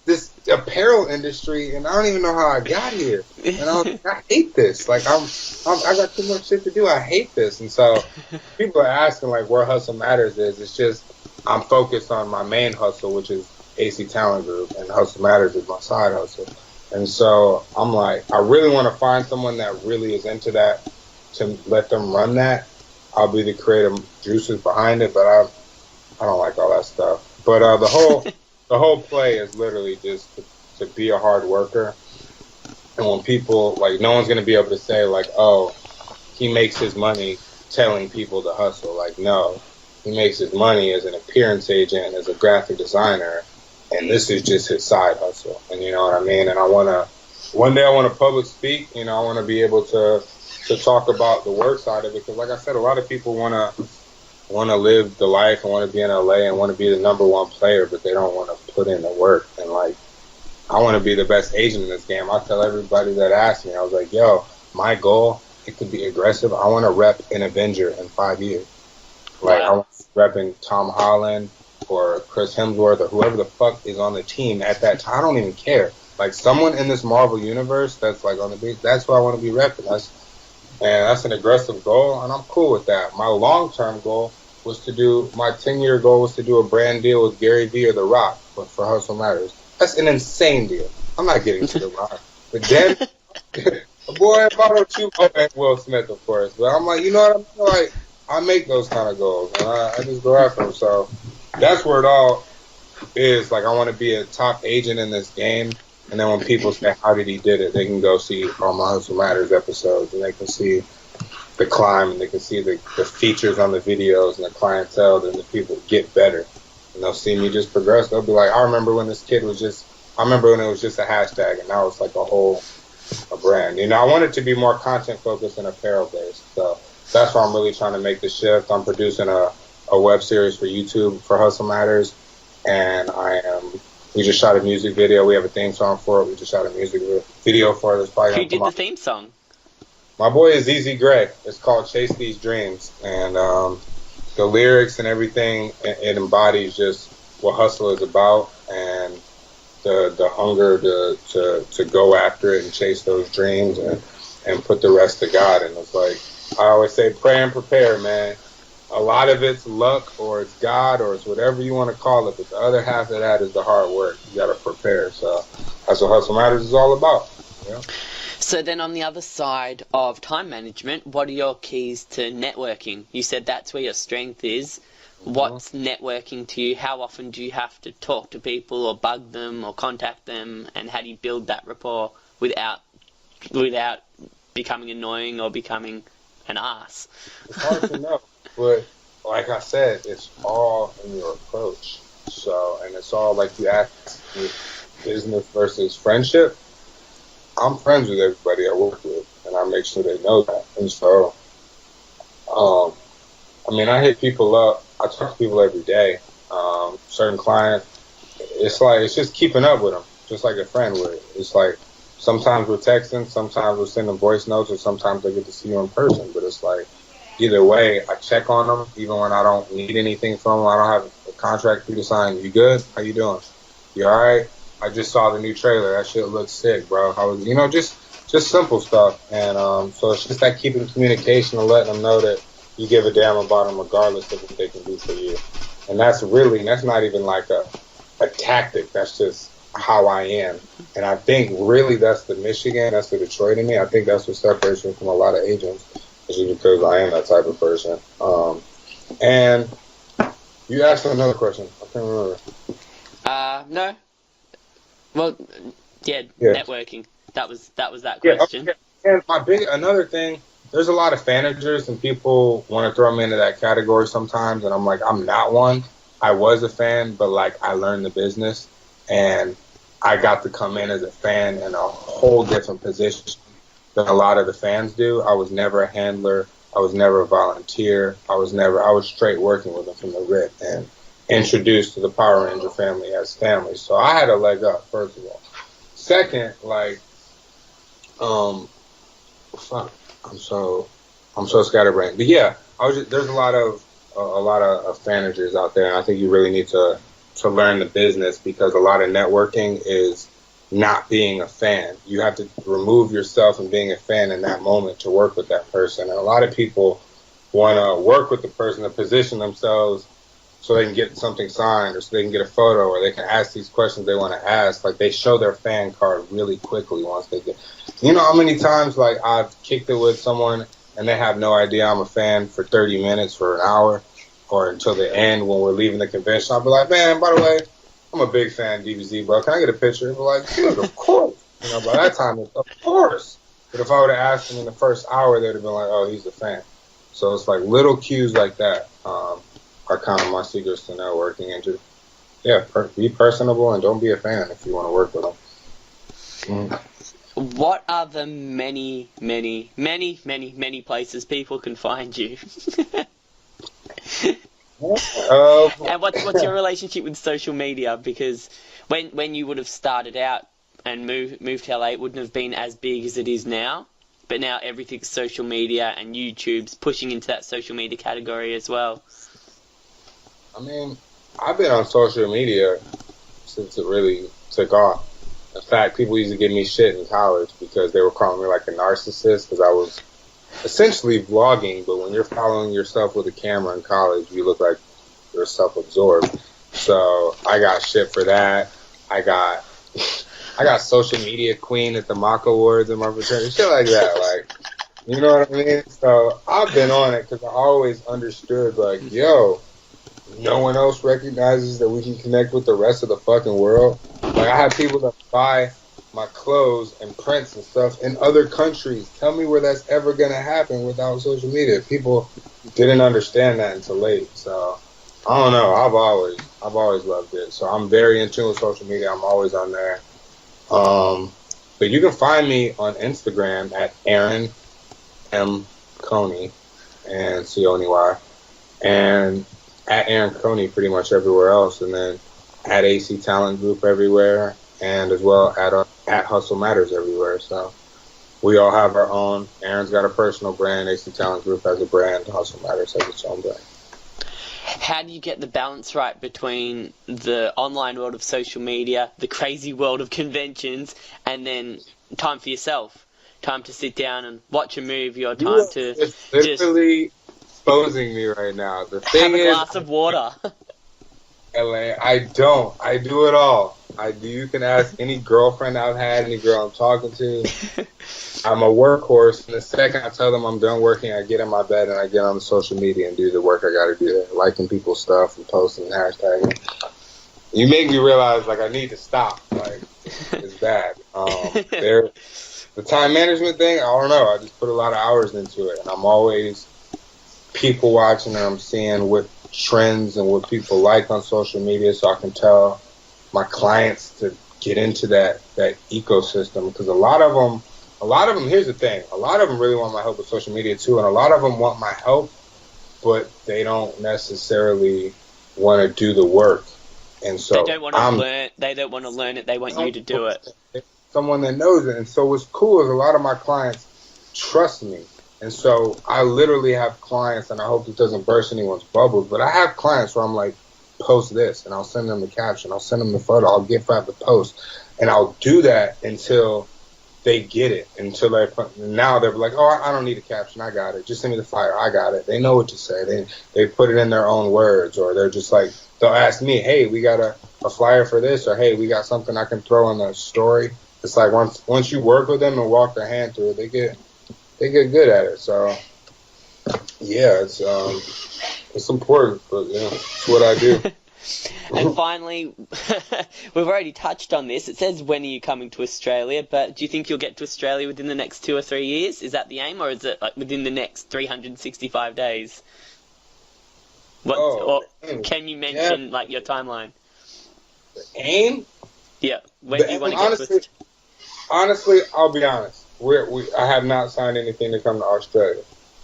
this apparel industry, and I don't even know how I got here. And I hate this. Like I got too much shit to do. I hate this. And so people are asking like where Hustle Matters is. It's just I'm focused on my main hustle, which is AC Talent Group, and Hustle Matters is my side hustle. And so I'm like, I really want to find someone that really is into that to let them run that. I'll be the creative juices behind it, but I don't like all that stuff. But the whole play is literally just to be a hard worker. And when people, like, no one's going to be able to say, like, oh, he makes his money telling people to hustle. Like, no. He makes his money as an appearance agent, as a graphic designer, and this is just his side hustle. And you know what I mean? And one day I want to public speak, I want to be able to talk about the work side of it. Because like I said, a lot of people want to live the life and want to be in LA and want to be the number one player, but they don't want to put in the work. And like, I want to be the best agent in this game. I tell everybody that asks me, I was like, yo, my goal, it could be aggressive. I want to rep an Avenger in 5 years. Like, I was repping Tom Holland or Chris Hemsworth or whoever the fuck is on the team at that time. I don't even care. Like, someone in this Marvel universe that's, like, on the beach, that's who I want to be repping. That's an aggressive goal, and I'm cool with that. My long-term goal was my 10-year goal was to do a brand deal with Gary Vee or The Rock for Hustle Matters. That's an insane deal. I'm not getting to The Rock. But then, boy, if I don't shoot Will Smith, of course. But I'm like, you know what? I make those kind of goals, and I just go after them. So that's where it all is like I want to be a top agent in this game, and then when people say how did he did it, they can go see all my Hustle Matters episodes, and they can see the climb, and they can see the features on the videos and the clientele, and the people get better, and they'll see me just progress. They'll be like, I remember when this kid was just, I remember when it was just a hashtag, and now it's like a brand. You know, I want it to be more content focused and apparel based. So that's why I'm really trying to make the shift. I'm producing a web series for YouTube for Hustle Matters, and we just shot a music video. We have a theme song for it. We just shot a music video for it. Who did the theme song? My boy is Easy Gray. It's called Chase These Dreams. And the lyrics and everything, it embodies just what hustle is about, and the hunger to go after it and chase those dreams and put the rest to God. And it's like, I always say, pray and prepare, man. A lot of it's luck, or it's God, or it's whatever you want to call it, but the other half of that is the hard work. You got to prepare. So that's what Hustle Matters is all about. You know? So then on the other side of time management, what are your keys to networking? You said that's where your strength is. What's networking to you? How often do you have to talk to people or bug them or contact them? And how do you build that rapport without becoming annoying or becoming an ass? It's hard to know. But like I said, it's all in your approach. So, and it's all like you asked me, business versus friendship. I'm friends with everybody I work with, and I make sure they know that. And so, I mean, I hit people up. I talk to people every day. Certain clients, it's just keeping up with them, just like a friend would. It's like sometimes we're texting, sometimes we're sending voice notes, or sometimes they get to see you in person. But it's like, either way, I check on them, even when I don't need anything from them. I don't have a contract for you to sign. You good? How you doing? You all right? I just saw the new trailer. That shit looks sick, bro. How was, just simple stuff. And so it's just that keeping communication and letting them know that you give a damn about them regardless of what they can do for you. And that's not even like a tactic. That's just how I am. And I think really that's the Michigan, that's the Detroit in me. I think that's what separates me from a lot of agents, is because I am that type of person. And you asked me another question. I can't remember. No. Well, yeah, networking. That was that question. Yeah, and another thing, there's a lot of fanagers, and people want to throw me into that category sometimes, and I'm like, I'm not one. I was a fan, but like I learned the business, and I got to come in as a fan in a whole different position than a lot of the fans do. I was never a handler. I was never a volunteer. I was straight working with them from the rip and introduced to the Power Ranger family as family. So I had a leg up, first of all. Second, like, I'm so scatterbrained. But yeah, there's a lot of fanagers out there, and I think you really need to learn the business, because a lot of networking is not being a fan. You have to remove yourself from being a fan in that moment to work with that person. And a lot of people want to work with the person to position themselves so they can get something signed, or so they can get a photo, or they can ask these questions they want to ask. Like, they show their fan card really quickly once they get. You know how many times, like, I've kicked it with someone and they have no idea I'm a fan for 30 minutes, for an hour, or until the end when we're leaving the convention. I'll be like, man, by the way, I'm a big fan of DBZ, bro. Can I get a picture? They'll be like, dude, of course. You know, by that time, it's, of course. But if I would have asked them in the first hour, they'd have been like, oh, he's a fan. So it's like little cues like that are kind of my secrets to networking. And just, be personable and don't be a fan if you want to work with them. What are the many, many, many, many, many places people can find you? And what's your relationship with social media? Because when you would have started out and moved to LA, it wouldn't have been as big as it is now. But now everything's social media, and YouTube's pushing into that social media category as well. I mean, I've been on social media since it really took off. In fact, people used to give me shit in college because they were calling me like a narcissist, because I was essentially vlogging, but when you're following yourself with a camera in college, you look like you're self-absorbed. So I got shit for that. I got social media queen at the Mock Awards in my fraternity, shit like that. Like, you know what I mean? So I've been on it because I always understood, like, yo, no one else recognizes that we can connect with the rest of the fucking world. Like, I have people that buy my clothes and prints and stuff in other countries. Tell me where that's ever going to happen without social media. People didn't understand that until late. So, I don't know. I've always loved it. So, I'm very in tune with social media. I'm always on there. But you can find me on Instagram at Aaron M. Coney, and Coney, and at Aaron Coney pretty much everywhere else, and then at AC Talent Group everywhere, and as well at Hustle Matters everywhere. So we all have our own. Aaron's got a personal brand. AC Talent Group has a brand. Hustle Matters has its own brand. How do you get the balance right between the online world of social media, the crazy world of conventions, and then time for yourself? Time to sit down and watch a movie, or time to just literally exposing me right now. The thing have a glass of water. LA, I don't. I do it all. I do. You can ask any girlfriend I've had, any girl I'm talking to. I'm a workhorse, and the second I tell them I'm done working, I get in my bed and I get on the social media and do the work I got to do there, liking people's stuff and posting and hashtagging. You make me realize, like, I need to stop. Like, it's bad. The time management thing, I don't know. I just put a lot of hours into it, and I'm always people watching, and I'm seeing what trends and what people like on social media, so I can tell my clients to get into that ecosystem. Because a lot of them, here's the thing, a lot of them really want my help with social media too, and a lot of them want my help, but they don't necessarily want to do the work. And so they don't want to learn. They don't want to learn it. They want you to do it. Someone that knows it. And so what's cool is a lot of my clients trust me. And so I literally have clients, and I hope it doesn't burst anyone's bubbles, but I have clients where I'm like, post this, and I'll send them the caption, I'll send them the photo, I'll get five the post, and I'll do that until they get it, now they're like, oh, I don't need a caption, I got it, just send me the flyer, I got it. They know what to say. They put it in their own words, or they're just like, they'll ask me, hey, we got a flyer for this, or hey, we got something I can throw in the story. It's like once you work with them and walk their hand through it, they get good at it. So yeah, it's important, but yeah, it's what I do. And finally, we've already touched on this. It says, when are you coming to Australia? But do you think you'll get to Australia within the next 2 or 3 years? Is that the aim, or is it like within the next 365 days? Or can you mention like your timeline? The aim? Yeah. When do you want to get to Australia? Honestly, I'll be honest. I have not signed anything to come to Australia.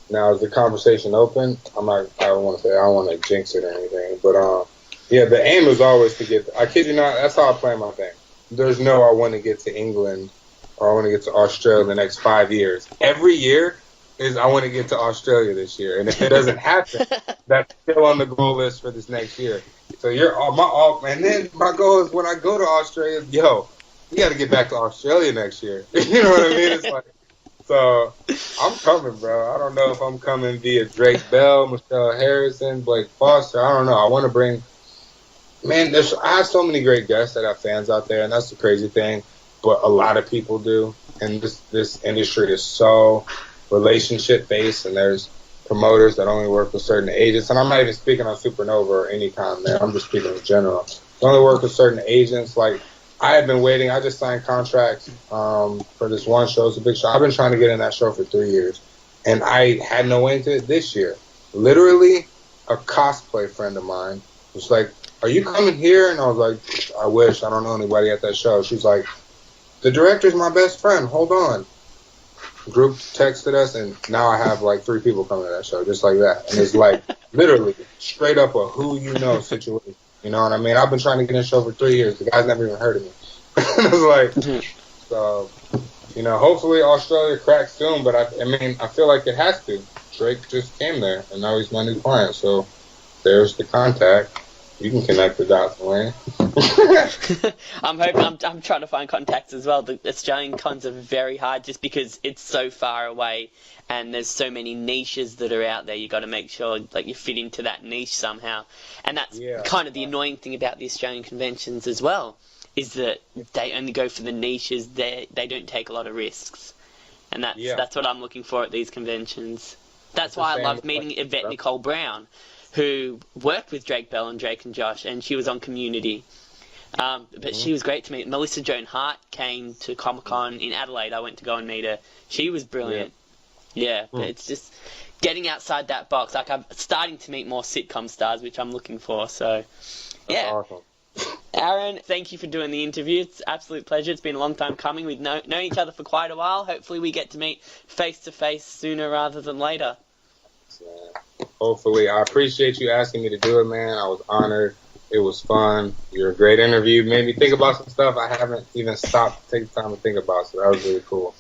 Now, is the conversation open? I don't want to jinx it or anything, but yeah, the aim is always to get. I kid you not, that's how I plan my thing. There's no, I want to get to England or I want to get to Australia in the next 5 years. Every year is I want to get to Australia this year, and if it doesn't happen, that's still on the goal list for this next year. So and then my goal is when I go to Australia, we got to get back to Australia next year. You know what I mean? It's like, so I'm coming, bro. I don't know if I'm coming via Drake Bell, Michelle Harrison, Blake Foster. I don't know. I want to bring, man, I have so many great guests that have fans out there, and that's the crazy thing. But a lot of people do. And this industry is so relationship-based, and there's promoters that only work with certain agents. And I'm not even speaking on Supernova or any kind there. I'm just speaking in general. They only work with certain agents. Like, I have been waiting. I just signed contracts for this one show. It's a big show. I've been trying to get in that show for 3 years, and I had no way into it this year. Literally, a cosplay friend of mine was like, are you coming here? And I was like, I wish. I don't know anybody at that show. She's like, the director's my best friend. Hold on. Group texted us, and now I have like 3 people coming to that show, just like that. And it's like literally straight up a who you know situation. You know what I mean? I've been trying to get in the show for 3 years. The guy's never even heard of me. It's like, so, hopefully Australia cracks soon, but I feel like it has to. Drake just came there, and now he's my new client. So there's the contact. You can connect the dots, Wayne. I'm trying to find contacts as well. The Australian cons are very hard just because it's so far away, and there's so many niches that are out there. You got to make sure like you fit into that niche somehow, and that's kind of the annoying thing about the Australian conventions as well, is that they only go for the niches. They don't take a lot of risks, and that's what I'm looking for at these conventions. That's why I love meeting Yvette Nicole Brown. who worked with Drake Bell and Drake and Josh, and she was on Community. But she was great to meet. Melissa Joan Hart came to Comic-Con in Adelaide. I went to go and meet her. She was brilliant. Yeah, but it's just getting outside that box. Like, I'm starting to meet more sitcom stars, which I'm looking for. So, yeah. That's awesome. Aaron, thank you for doing the interview. It's an absolute pleasure. It's been a long time coming. We've known each other for quite a while. Hopefully we get to meet face-to-face sooner rather than later. Yeah. Hopefully. I appreciate you asking me to do it, man. I was honored. It was fun. You're a great interview. Made me think about some stuff I haven't even stopped to take the time to think about, so that was really cool.